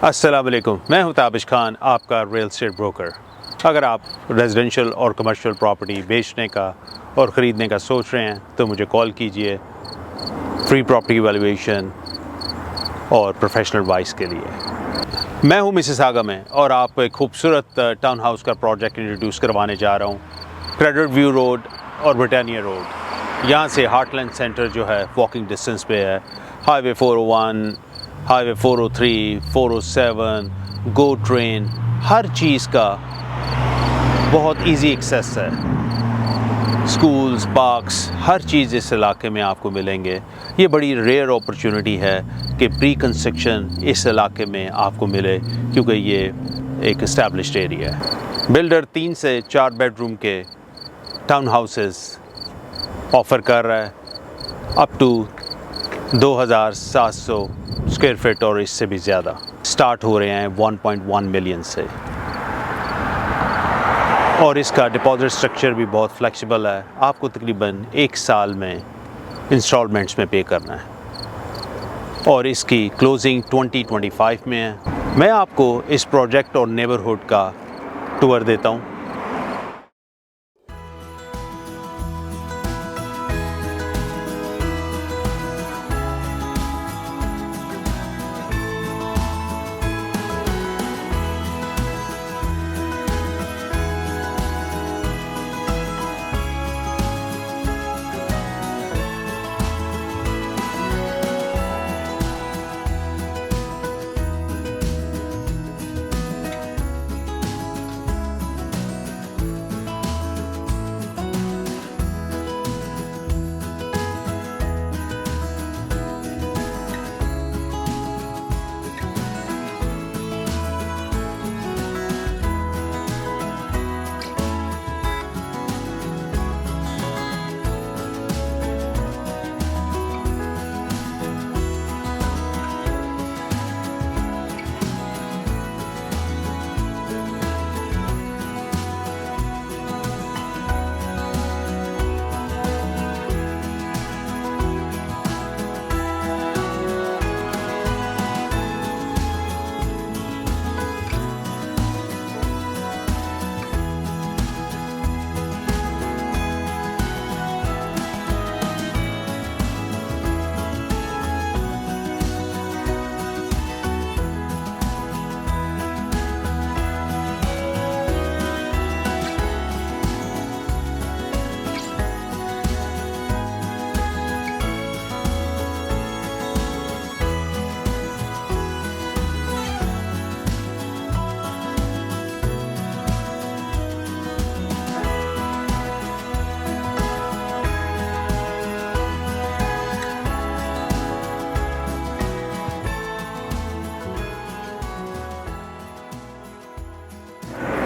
अस्सलाम वालेकुम, मैं हूं ताबिश खान, आपका रियल एस्टेट ब्रोकर। अगर आप रेजिडेंशियल और कमर्शियल प्रॉपर्टी बेचने का और ख़रीदने का सोच रहे हैं तो मुझे कॉल कीजिए फ्री प्रॉपर्टी वैल्यूएशन और प्रोफेशनल एडवाइस के लिए। मैं हूं मिसिसागा में और आपको एक खूबसूरत टाउन हाउस का प्रोजेक्ट इंट्रोड्यूस करवाने जा रहा हूं। क्रेडिट व्यू रोड और ब्रिटानिया रोड, यहाँ से हार्टलैंड सेंटर जो है वॉकिंग डिस्टेंस पे है। हाईवे 401, हाईवे 403, 407, गो ट्रेन, हर चीज़ का बहुत इजी एक्सेस है। स्कूल्स, पार्क्स, हर चीज़ इस इलाके में आपको मिलेंगे। ये बड़ी रेयर अपॉर्चुनिटी है कि प्री कंस्ट्रक्शन इस इलाके में आपको मिले, क्योंकि ये एक इस्टेब्लिश्ड एरिया है। बिल्डर 3 से 4 बेडरूम के टाउन हाउसेस ऑफ़र कर रहा है, अप टू 2700 स्क्वायर फीट और इससे भी ज़्यादा। स्टार्ट हो रहे हैं 1.1 मिलियन से, और इसका डिपॉजिट स्ट्रक्चर भी बहुत फ्लेक्सिबल है। आपको तकरीबन 1 साल में इंस्टॉलमेंट्स में पे करना है और इसकी क्लोजिंग 2025 में है। मैं आपको इस प्रोजेक्ट और नेबरहुड का टूर देता हूँ।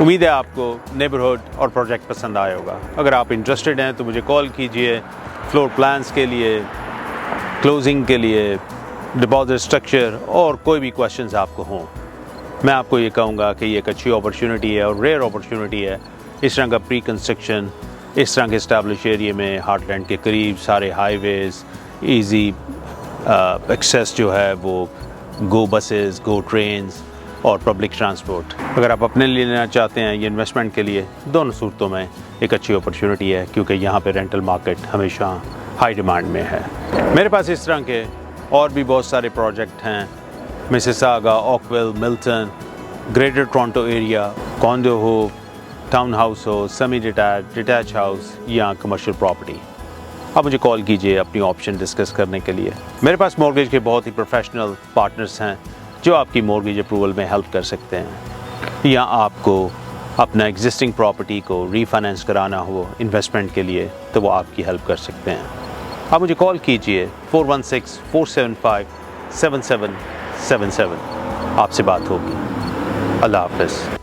उम्मीद है आपको नेबरहुड और प्रोजेक्ट पसंद आया होगा। अगर आप इंटरेस्टेड हैं तो मुझे कॉल कीजिए फ्लोर प्लान्स के लिए, क्लोजिंग के लिए, डिपॉजिट स्ट्रक्चर और कोई भी क्वेश्चंस आपको हों। मैं आपको ये कहूँगा कि ये एक अच्छी अपॉर्चुनिटी है और रेयर अपॉर्चुनिटी है। इस तरह का प्री कंस्ट्रक्शन इस तरह के इस्टेब्लिश एरिया में, हार्टलैंड के करीब, सारे हाईवेज़, ईज़ी एक्सेस जो है वो गो बसेस, गो ट्रेन्स और पब्लिक ट्रांसपोर्ट। अगर आप अपने लिए लेना चाहते हैं ये इन्वेस्टमेंट के लिए, दोनों सूरतों में एक अच्छी अपॉर्चुनिटी है, क्योंकि यहाँ पे रेंटल मार्केट हमेशा हाई डिमांड में है। मेरे पास इस तरह के और भी बहुत सारे प्रोजेक्ट हैं। Mississauga, Oakville, Milton, greater Toronto area, condor हो, टाउन हाउस हो, सेमी डिटैच हाउस या कमर्शियल प्रॉपर्टी। आप मुझे कॉल कीजिए अपनी ऑप्शन डिस्कस करने के लिए। मेरे पास मॉर्गेज के बहुत ही प्रोफेशनल पार्टनर्स हैं जो आपकी मॉर्गेज अप्रूवल में हेल्प कर सकते हैं, या आपको अपना एग्जिस्टिंग प्रॉपर्टी को रीफाइनेंस कराना हो इन्वेस्टमेंट के लिए तो वो आपकी हेल्प कर सकते हैं। आप मुझे कॉल कीजिए 416-475-7777। आपसे बात होगी। अल्लाह हाफ़िज़।